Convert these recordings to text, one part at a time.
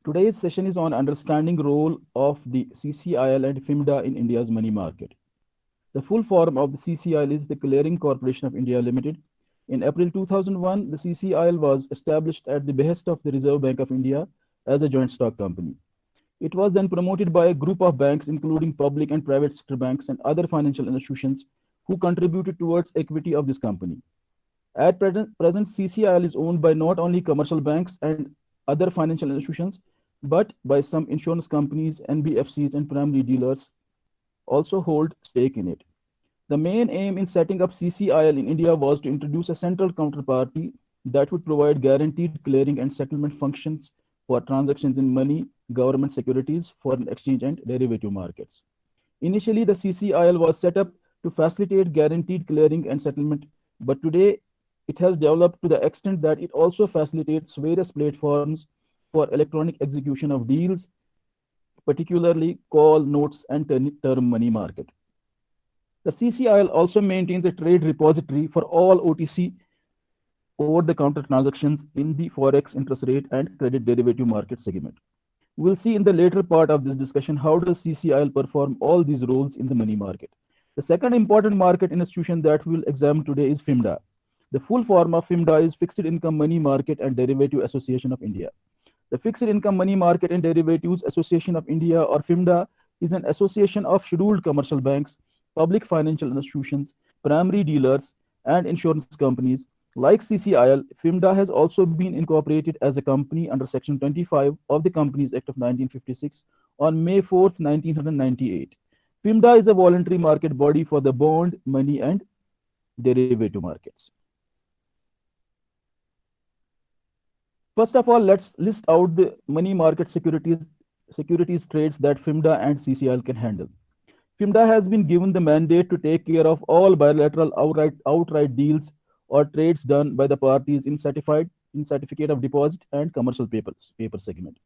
Today's session is on understanding role of the CCIL and FIMDA in India's money market. The full form of the CCIL is the Clearing Corporation of India Limited. In April 2001, the CCIL was established at the behest of the Reserve Bank of India as a joint stock company. It was then promoted by a group of banks, including public and private sector banks and other financial institutions, who contributed towards equity of this company. At present, CCIL is owned by not only commercial banks and other financial institutions, but by some insurance companies, NBFCs, and primary dealers also hold stake in it. The main aim in setting up CCIL in India was to introduce a central counterparty that would provide guaranteed clearing and settlement functions for transactions in money, government securities, foreign exchange, and derivative markets. Initially, the CCIL was set up to facilitate guaranteed clearing and settlement, but today it has developed to the extent that it also facilitates various platforms for electronic execution of deals, particularly call, notes, and term money market. The CCIL also maintains a trade repository for all OTC over the counter transactions in the forex, interest rate, and credit derivative market segment. We'll see in the later part of this discussion how does CCIL perform all these roles in the money market. The second important market institution that we'll examine today is FIMDA. The full form of FIMDA is Fixed Income Money Market and Derivative Association of India. The Fixed Income Money Market and Derivatives Association of India, or FIMDA, is an association of scheduled commercial banks, public financial institutions, primary dealers, and insurance companies. Like CCIL, FIMDA has also been incorporated as a company under Section 25 of the Companies Act of 1956 on May 4th, 1998. FIMDA is a voluntary market body for the bond, money, and derivative markets. First of all, let's list out the money market securities trades that FIMDA and CCIL can handle. FIMDA has been given the mandate to take care of all bilateral outright deals or trades done by the parties in certificate of deposit and commercial paper segment.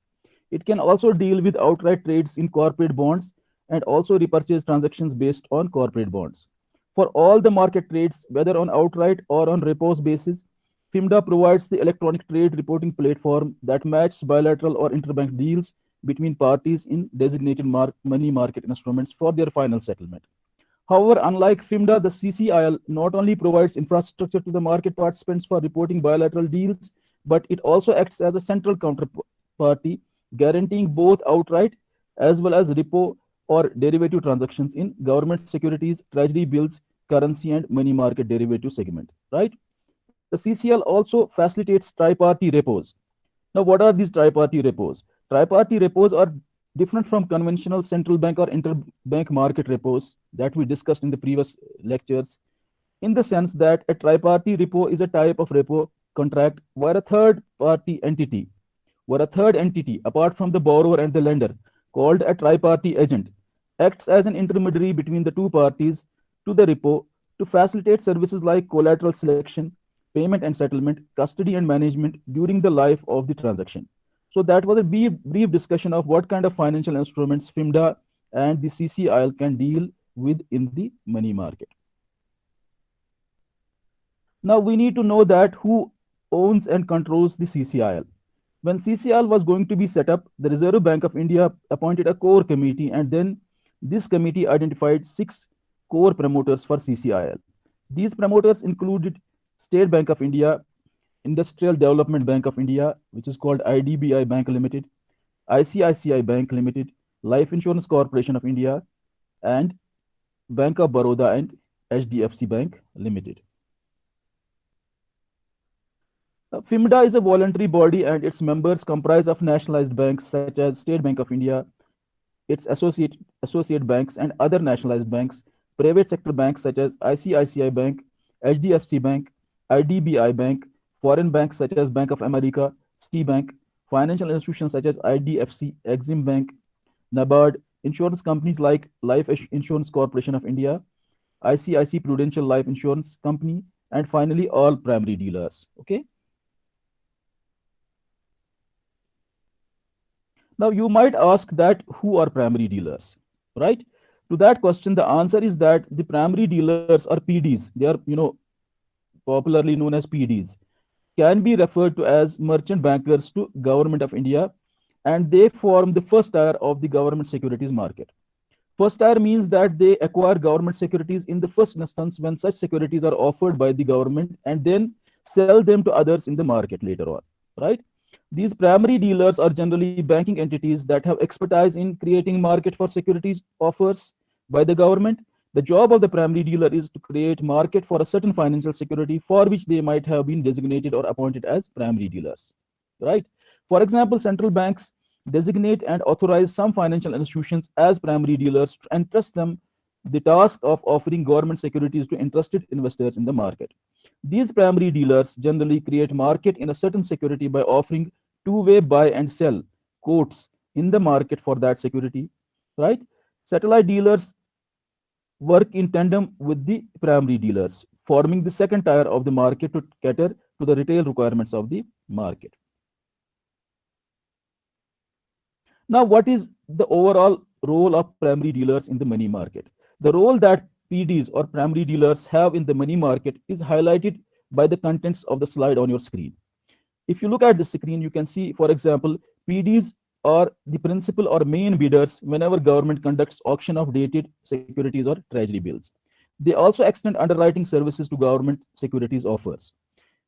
It can also deal with outright trades in corporate bonds and also repurchase transactions based on corporate bonds. For all the market trades, whether on outright or on repos basis, FIMDA provides the electronic trade reporting platform that matches bilateral or interbank deals between parties in designated money market instruments for their final settlement. However, unlike FIMDA, the CCIL not only provides infrastructure to the market participants for reporting bilateral deals, but it also acts as a central counterparty, guaranteeing both outright as well as repo or derivative transactions in government securities, treasury bills, currency, and money market derivative segment. Right? The CCL also facilitates tri-party repos. Now, what are these tri-party repos? Tri-party repos are different from conventional central bank or interbank market repos that we discussed in the previous lectures, in the sense that a tri-party repo is a type of repo contract where a third entity, apart from the borrower and the lender, called a tri-party agent, acts as an intermediary between the two parties to the repo to facilitate services like collateral selection, payment and settlement, custody and management during the life of the transaction. So that was a brief discussion of what kind of financial instruments FIMDA and the CCIL can deal with in the money market. Now we need to know that who owns and controls the CCIL. When CCIL was going to be set up, the Reserve Bank of India appointed a core committee, and then this committee identified 6 core promoters for CCIL. These promoters included State Bank of India, Industrial Development Bank of India, which is called IDBI Bank Limited, ICICI Bank Limited, Life Insurance Corporation of India, and Bank of Baroda and HDFC Bank Limited. FIMDA is a voluntary body and its members comprise of nationalized banks such as State Bank of India, its associate banks and other nationalized banks, private sector banks such as ICICI Bank, HDFC Bank, IDBI Bank, foreign banks such as Bank of America, Citibank, financial institutions such as IDFC, Exim Bank, NABARD, insurance companies like Life Insurance Corporation of India, ICICI Prudential Life Insurance Company, and finally all primary dealers. Okay. Now you might ask that who are primary dealers, right? To that question, the answer is that the primary dealers are PDs. They are, popularly known as PDs, can be referred to as merchant bankers to Government of India, and they form the first tier of the government securities market. First tier means that they acquire government securities in the first instance when such securities are offered by the government and then sell them to others in the market later on, right? These primary dealers are generally banking entities that have expertise in creating market for securities offers by the government. The job of the primary dealer is to create market for a certain financial security for which they might have been designated or appointed as primary dealers, right? For example, central banks designate and authorize some financial institutions as primary dealers and trust them the task of offering government securities to interested investors in the market. These primary dealers generally create market in a certain security by offering two-way buy and sell quotes in the market for that security, right? Satellite dealers work in tandem with the primary dealers, forming the second tier of the market to cater to the retail requirements of the market. Now, what is the overall role of primary dealers in the money market? The role that PDs or primary dealers have in the money market is highlighted by the contents of the slide on your screen. If you look at the screen, you can see, for example, PDs are the principal or main bidders whenever government conducts auction of dated securities or treasury bills. They also extend underwriting services to government securities offers.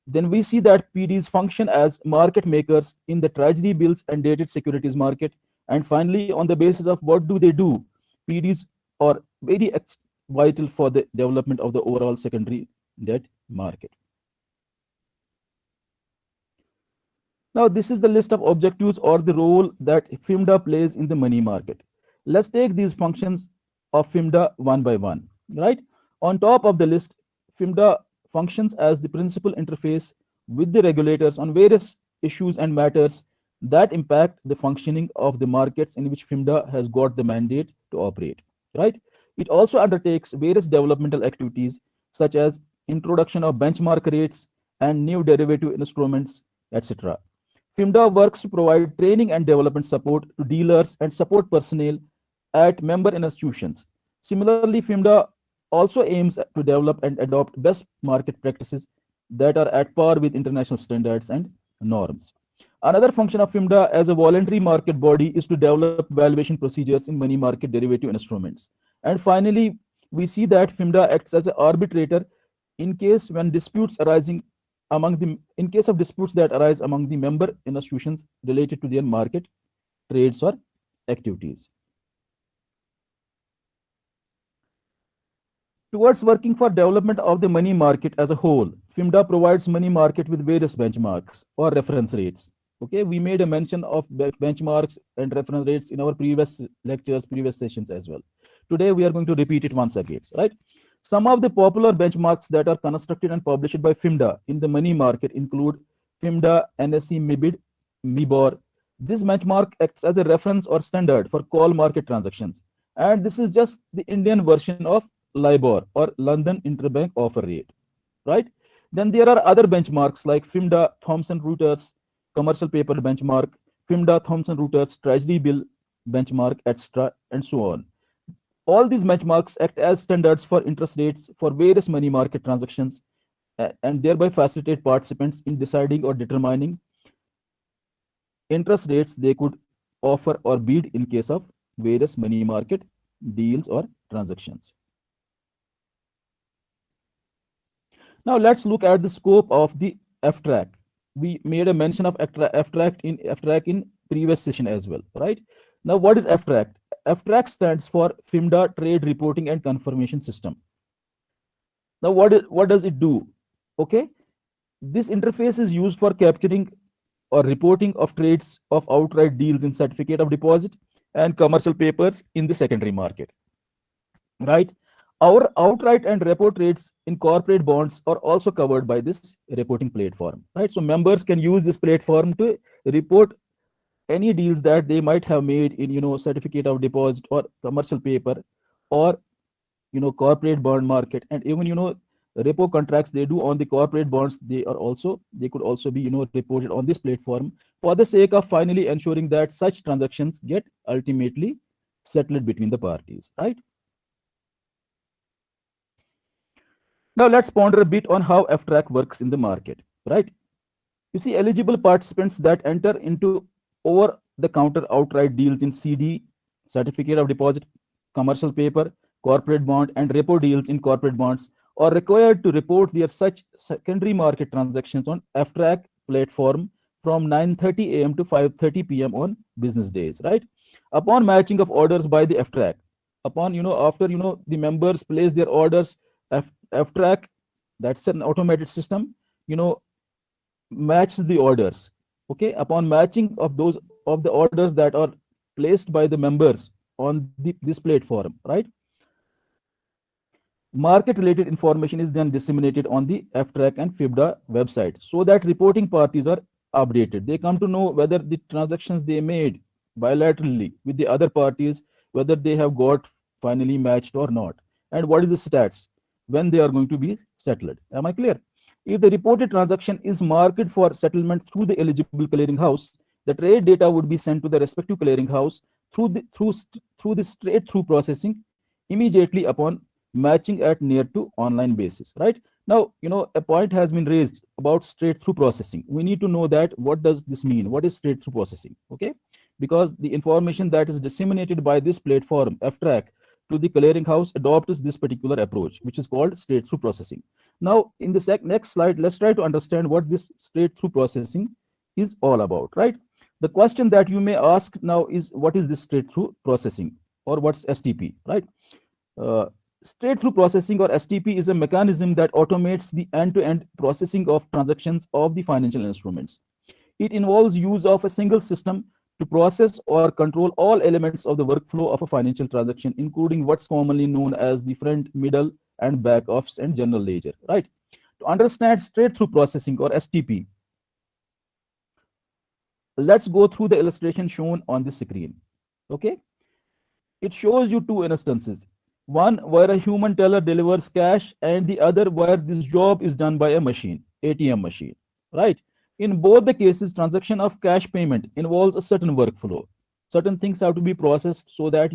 Then we see that PDs function as market makers in the treasury bills and dated securities market. And finally, on the basis of what do they do, PDs are very vital for the development of the overall secondary debt market. Now, this is the list of objectives or the role that FIMDA plays in the money market. Let's take these functions of FIMDA one by one, right? On top of the list, FIMDA functions as the principal interface with the regulators on various issues and matters that impact the functioning of the markets in which FIMDA has got the mandate to operate, right? It also undertakes various developmental activities such as introduction of benchmark rates and new derivative instruments, etc. FIMDA works to provide training and development support to dealers and support personnel at member institutions. Similarly, FIMDA also aims to develop and adopt best market practices that are at par with international standards and norms. Another function of FIMDA as a voluntary market body is to develop valuation procedures in money market derivative instruments. And finally, we see that FIMDA acts as an arbitrator in case when disputes arising among the in case of disputes that arise among the member institutions related to their market trades or activities. Towards working for development of the money market as a whole, FIMDA provides money market with various benchmarks or reference rates. Okay, we made a mention of benchmarks and reference rates in our previous lectures, previous sessions as well. Today, we are going to repeat it once again, right? Some of the popular benchmarks that are constructed and published by FIMDA in the money market include FIMDA NSE MIBID, MIBOR. This benchmark acts as a reference or standard for call market transactions. And this is just the Indian version of LIBOR or London Interbank Offer Rate, right? Then there are other benchmarks like FIMDA Thomson Reuters Commercial Paper Benchmark, FIMDA Thomson Reuters Treasury Bill Benchmark, etc., and so on. All these benchmarks act as standards for interest rates for various money market transactions and thereby facilitate participants in deciding or determining interest rates they could offer or bid in case of various money market deals or transactions. Now let's look at the scope of the FTRAC. We made a mention of FTRAC in previous session as well, right? Now what is FTRAC? FTRAC stands for FIMDA Trade Reporting and Confirmation System. Now what does it do? Okay, this interface is used for capturing or reporting of trades of outright deals in certificate of deposit and commercial papers in the secondary market, right? Our outright and repo trades in corporate bonds are also covered by this reporting platform, right? So members can use this platform to report any deals that they might have made in certificate of deposit or commercial paper or corporate bond market, and even repo contracts they do on the corporate bonds, they could also be reported on this platform for the sake of finally ensuring that such transactions get ultimately settled between the parties, right? Now let's ponder a bit on how FTRAC works in the market, right? You see, eligible participants that enter into over the counter outright deals in CD, certificate of deposit, commercial paper, corporate bond, and repo deals in corporate bonds, are required to report their such secondary market transactions on FTRAC platform from 9:30 a.m. to 5:30 p.m. on business days, right? Upon matching of orders by the FTRAC, upon after the members place their orders, FTRAC, that's an automated system, you know, matches the orders. Okay, upon matching of those of the orders that are placed by the members on this platform, right? Market related information is then disseminated on the FTRAC and FIBDA website so that reporting parties are updated. They come to know whether the transactions they made bilaterally with the other parties, whether they have got finally matched or not, and what is the stats when they are going to be settled. Am I clear? If the reported transaction is marked for settlement through the eligible clearinghouse, the trade data would be sent to the respective clearinghouse through the straight through processing immediately upon matching at near to online basis, right? Now, a point has been raised about straight through processing. We need to know that what does this mean? What is straight through processing? Okay, because the information that is disseminated by this platform FTRAC to the clearinghouse adopts this particular approach, which is called straight through processing. Now, in the next slide, let's try to understand what this straight through processing is all about, right? The question that you may ask now is, what is this straight through processing, or what's STP, right? Straight through processing, or STP, is a mechanism that automates the end-to-end processing of transactions of the financial instruments. It involves use of a single system to process or control all elements of the workflow of a financial transaction, including what's commonly known as the front, middle, and back office and general ledger, right? To understand straight through processing, or STP, let's go through the illustration shown on the screen. Okay, it shows you two instances, one where a human teller delivers cash and the other where this job is done by a machine, ATM machine, right? In both the cases, transaction of cash payment involves a certain workflow. Certain things have to be processed so that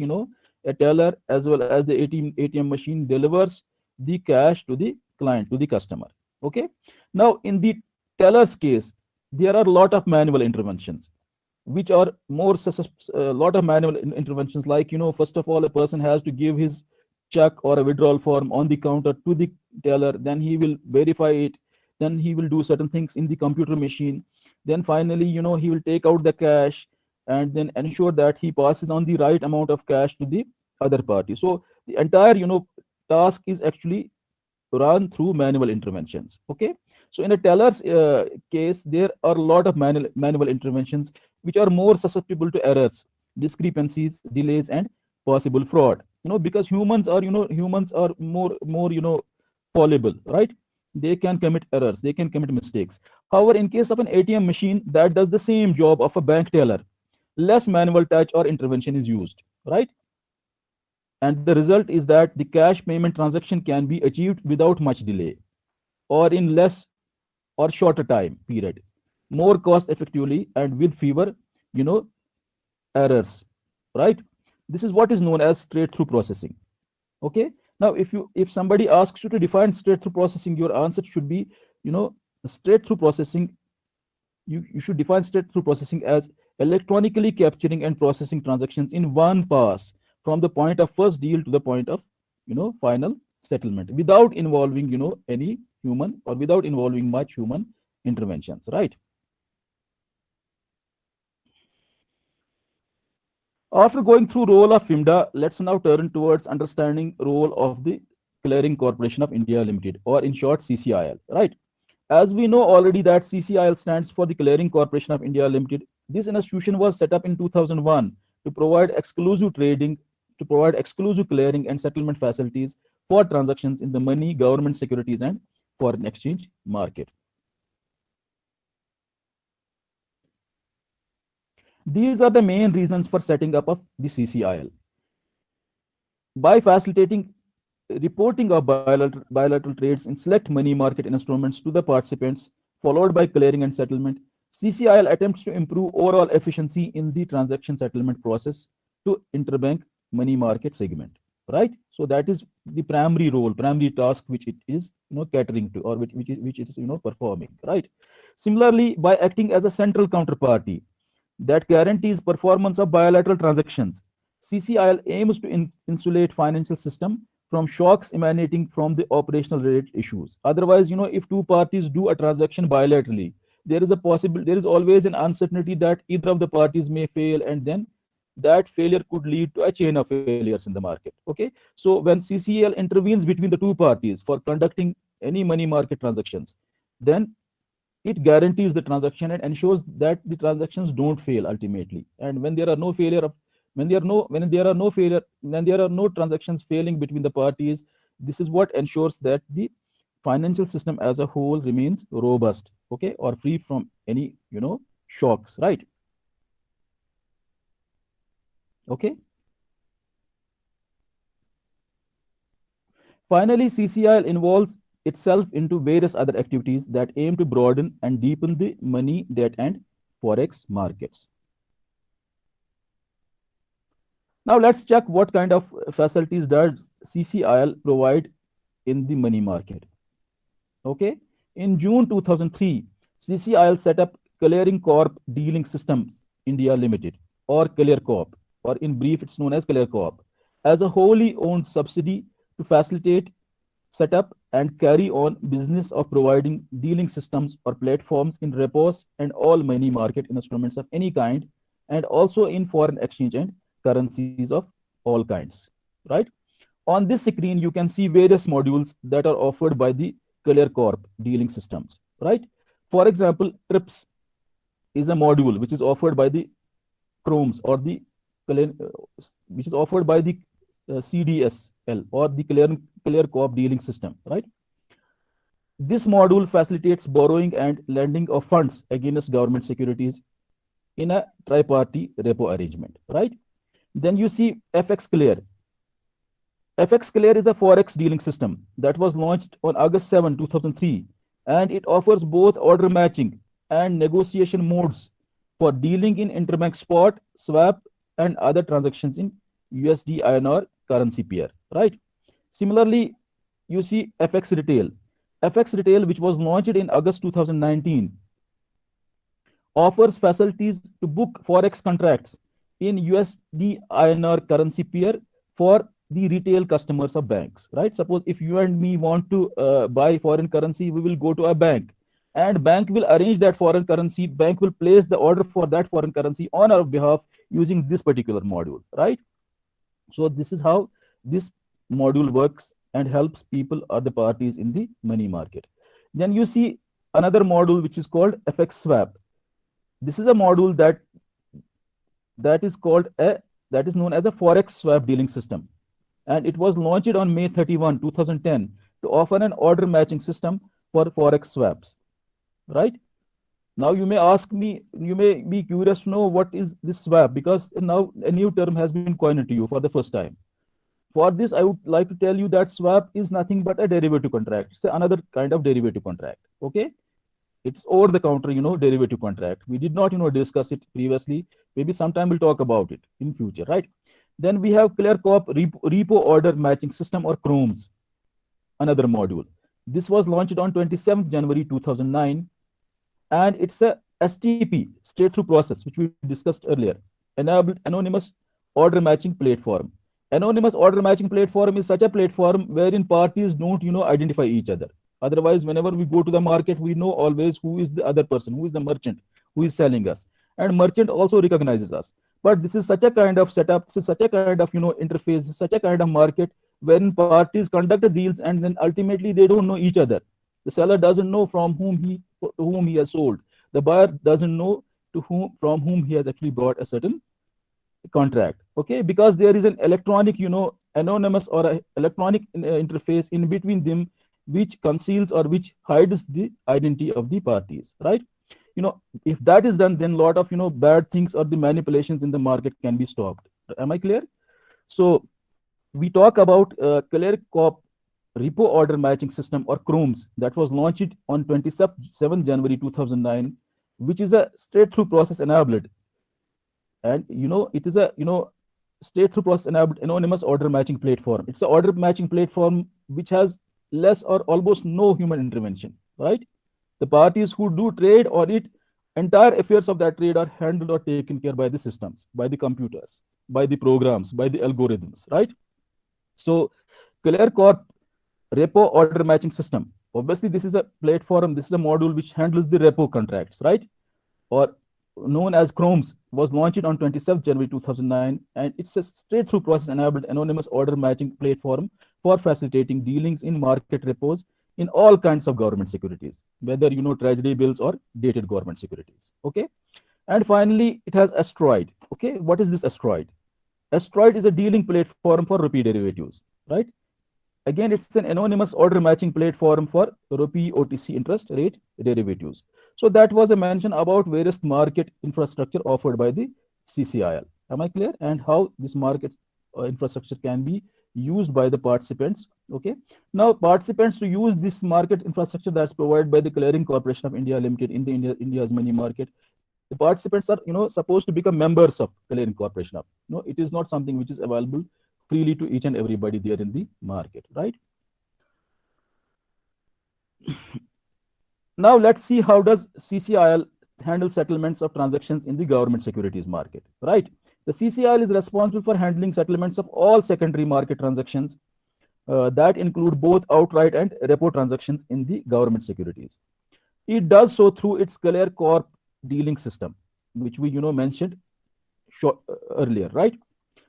a teller as well as the ATM machine delivers the cash to the client, to the customer. Okay, now in the teller's case, there are a lot of manual interventions, which are more a lot of manual interventions, like first of all, a person has to give his check or a withdrawal form on the counter to the teller, then he will verify it, then he will do certain things in the computer machine, then finally he will take out the cash and then ensure that he passes on the right amount of cash to the other party. So the entire task is actually run through manual interventions. Okay, so in a teller's case, there are a lot of manual interventions which are more susceptible to errors, discrepancies, delays, and possible fraud. Because humans are more fallible, right? They can commit errors, they can commit mistakes. However, in case of an ATM machine that does the same job of a bank teller, less manual touch or intervention is used, right? And the result is that the cash payment transaction can be achieved without much delay, or in less or shorter time period, more cost effectively, and with fewer errors, right? This is what is known as straight through processing. Okay, now if somebody asks you to define straight through processing, your answer should be straight through processing. You should define straight through processing as electronically capturing and processing transactions in one pass from the point of first deal to the point of final settlement, without involving any human, or without involving much human interventions, right? After going through role of FIMDA, let's now turn towards understanding role of the Clearing Corporation of India Limited, or in short CCIL, right? As we know already that CCIL stands for the Clearing Corporation of India Limited. This institution was set up in 2001 to provide exclusive trading, to provide exclusive clearing and settlement facilities for transactions in the money, government securities, and foreign exchange market. These are the main reasons for setting up of the CCIL. By facilitating reporting of bilateral trades in select money market instruments to the participants, followed by clearing and settlement, CCIL attempts to improve overall efficiency in the transaction settlement process to interbank money market segment, right? So that is the primary role, primary task which it is catering to, or which it is performing, right? Similarly, by acting as a central counterparty, that guarantees performance of bilateral transactions. CCIL aims to insulate financial system from shocks emanating from the operational related issues. Otherwise, if two parties do a transaction bilaterally, there is always an uncertainty that either of the parties may fail, and then that failure could lead to a chain of failures in the market. Okay, so when CCL intervenes between the two parties for conducting any money market transactions, then it guarantees the transaction and ensures that the transactions don't fail ultimately. And when there are no failure of when there are no transactions failing between the parties, this is what ensures that the financial system as a whole remains robust, okay, or free from any shocks, right? Okay. Finally, CCIL involves itself into various other activities that aim to broaden and deepen the money, debt, and forex markets. Now let's check what kind of facilities does CCIL provide in the money market. Okay, in June 2003, CCIL set up Clearing Corp Dealing Systems India Limited, or Clear Corp, or in brief, it's known as Clear Corp, as a wholly owned subsidy to facilitate, set up, and carry on business of providing dealing systems or platforms in repos and all money market instruments of any kind, and also in foreign exchange and currencies of all kinds. Right? On this screen, you can see various modules that are offered by the Clear Corp dealing systems. Right? For example, TRIPS is a module which is offered by the Chromes or the which is offered by the CDSL or the Clear Corp dealing system, right? This module facilitates borrowing and lending of funds against government securities in a tripartite repo arrangement, right? Then you see FX Clear. FX Clear is a forex dealing system that was launched on August 7, 2003, and it offers both order matching and negotiation modes for dealing in interbank spot, swap, and other transactions in USD INR currency pair, right? Similarly, you see FX Retail. FX Retail, which was launched in August 2019, offers facilities to book forex contracts in USD INR currency pair for the retail customers of banks, right? Suppose if you and me want to buy foreign currency, we will go to a bank, and bank will arrange that foreign currency. Bank will place the order for that foreign currency on our behalf using this particular module, right? So this is how this module works and helps people or the parties in the money market. Then you see another module which is called FX Swap. This is a module that is known as a forex swap dealing system, and it was launched on May 31, 2010 to offer an order matching system for forex swaps, right? Now you may ask me, you may be curious to know what is this swap, because now a new term has been coined to you for the first time. For this, I would like to tell you that swap is nothing but a derivative contract. It's another kind of derivative contract. Okay, it's over the counter, derivative contract. We did not, discuss it previously. Maybe sometime we'll talk about it in future, right? Then we have Clear Corp Repo Order Matching System, or CROMS, another module. This was launched on 27th January 2009, and it's a STP, straight through process, which we discussed earlier, enabled anonymous order matching platform. Anonymous order matching platform is such a platform wherein parties don't, identify each other. Otherwise, whenever we go to the market, we know always who is the other person, who is the merchant, who is selling us, and merchant also recognizes us. But this is such a kind of setup, this is such a kind of interface, such a kind of market wherein parties conduct deals and then ultimately they don't know each other. The seller doesn't know to whom he has sold. The buyer doesn't know from whom he has actually bought a certain contract. Okay, because there is an electronic, anonymous or a electronic interface in between them, which conceals or which hides the identity of the parties, right? If that is done, then a lot of bad things or the manipulations in the market can be stopped. Am I clear? So we talk about Clear Corp Repo Order Matching System, or CROMS, that was launched on 27 January 2009, which is a straight through process enabled, and it is a straight through process enabled anonymous order matching platform. It's an order matching platform which has less or almost no human intervention, right? The parties who do trade on it Entire affairs of that trade are handled or taken care by the systems, by the computers, by the programs, by the algorithms, right? So Clear Corp repo order matching system. Obviously, this is a platform, this is a module which handles the repo contracts, right? Or known as Chromes, was launched on 27th January 2009, and it's a straight-through process-enabled anonymous order matching platform for facilitating dealings in market repos in all kinds of government securities, whether treasury bills or dated government securities. Okay, and finally, it has Asteroid. Okay, what is this Asteroid? Asteroid is a dealing platform for rupee derivatives, right? Again, it's an anonymous order matching platform for rupee OTC interest rate derivatives. So that was a mention about various market infrastructure offered by the CCIL. Am I clear? And how this market infrastructure can be used by the participants. Okay. Now, participants to use this market infrastructure that's provided by the Clearing Corporation of India Limited in the India's money market, the participants are supposed to become members of Clearing Corporation of. It is not something which is available freely to each and everybody there in the market, right? Now let's see how does CCIL handle settlements of transactions in the government securities market, right? The CCIL is responsible for handling settlements of all secondary market transactions that include both outright and repo transactions in the government securities. It does so through its Clear Corp dealing system, which we mentioned earlier, right?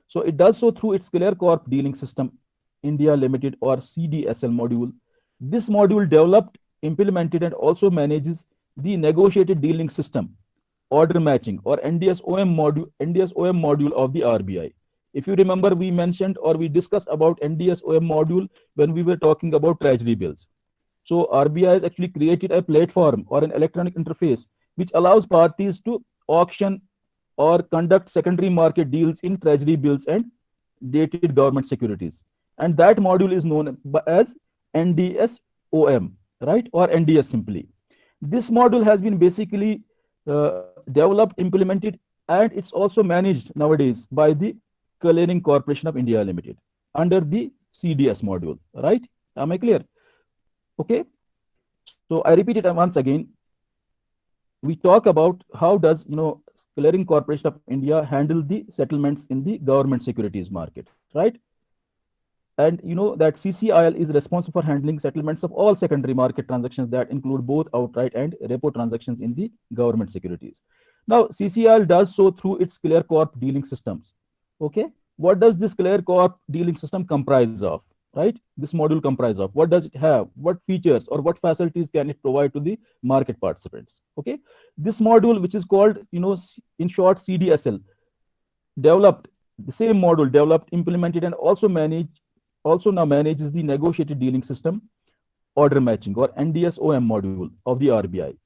So it does so through its Clear Corp dealing system, India Limited or CDSL module. This module developed, implemented, and also manages the negotiated dealing system, order matching, or NDS-OM module of the RBI. If you remember, we mentioned or we discussed about NDS-OM module when we were talking about treasury bills. So RBI has actually created a platform or an electronic interface which allows parties to auction or conduct secondary market deals in treasury bills and dated government securities. And that module is known as NDS-OM, right? Or NDS simply. This module has been basically developed, implemented, and it's also managed nowadays by the Clearing Corporation of India Limited under the CDS module, right? Am I clear? Okay. So I repeat it once again. We talk about how does Clearing Corporation of India handle the settlements in the government securities market, right? And that CCIL is responsible for handling settlements of all secondary market transactions that include both outright and repo transactions in the government securities. Now, CCIL does so through its Clear Corp dealing systems. Okay, what does this Clear Corp dealing system comprise of? Right, this module comprise of. What does it have? What features or what facilities can it provide to the market participants? Okay, this module, which is called in short CDSL, developed the same module, developed, implemented, and also now manages the negotiated dealing system, order matching, or NDS-OM module of the RBI.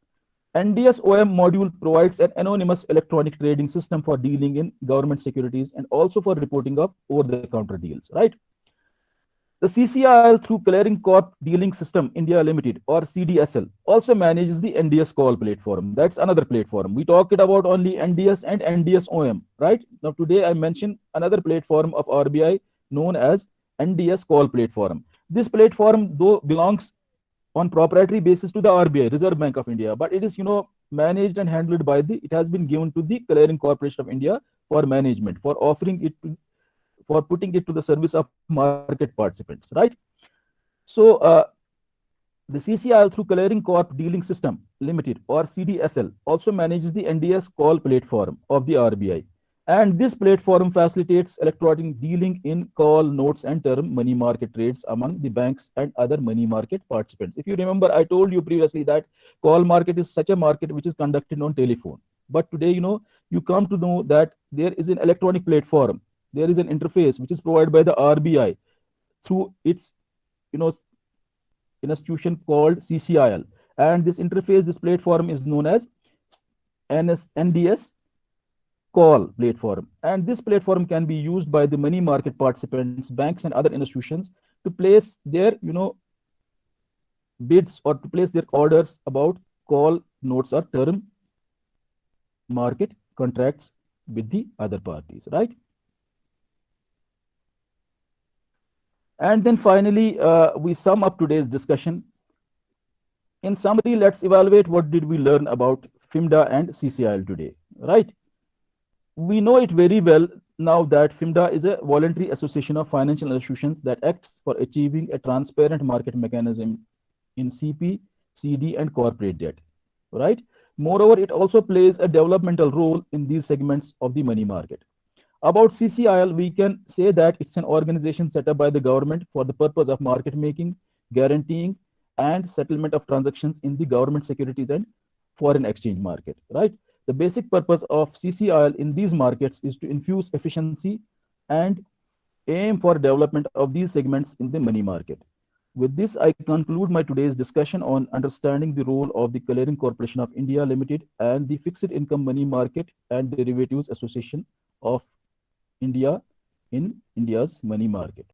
NDS-OM module provides an anonymous electronic trading system for dealing in government securities and also for reporting of over-the-counter deals, right? The CCIL through Clearing Corp Dealing System India Limited or CDSL also manages the NDS call platform. That's another platform. We talked about only NDS and NDS-OM, right? Now today I mentioned another platform of RBI known as NDS call platform. This platform though belongs on proprietary basis to the RBI, Reserve Bank of India, but it is managed and handled by it has been given to the Clearing Corporation of India for management, for offering it for putting it to the service of market participants, right? So the CCIL through Clearing Corp Dealing System Limited or CDSL also manages the NDS call platform of the RBI. And this platform facilitates electronic dealing in call, notes, and term money market trades among the banks and other money market participants. If you remember, I told you previously that call market is such a market which is conducted on telephone. But today, you come to know that there is an electronic platform. There is an interface which is provided by the RBI through its, institution called CCIL. And this interface, this platform is known as NDS call platform. And this platform can be used by the money market participants, banks, and other institutions to place their, bids or to place their orders about call, notes, or term market contracts with the other parties, right? And then finally, we sum up today's discussion. In summary, let's evaluate what did we learn about FIMDA and CCIL today, right? We know it very well now that FIMDA is a voluntary association of financial institutions that acts for achieving a transparent market mechanism in CP, CD, and corporate debt, right? Moreover, it also plays a developmental role in these segments of the money market. About CCIL, we can say that it's an organization set up by the government for the purpose of market making, guaranteeing, and settlement of transactions in the government securities and foreign exchange market, right? The basic purpose of CCIL in these markets is to infuse efficiency and aim for development of these segments in the money market. With this, I conclude my today's discussion on understanding the role of the Clearing Corporation of India Limited and the Fixed Income Money Market and Derivatives Association of India in India's money market.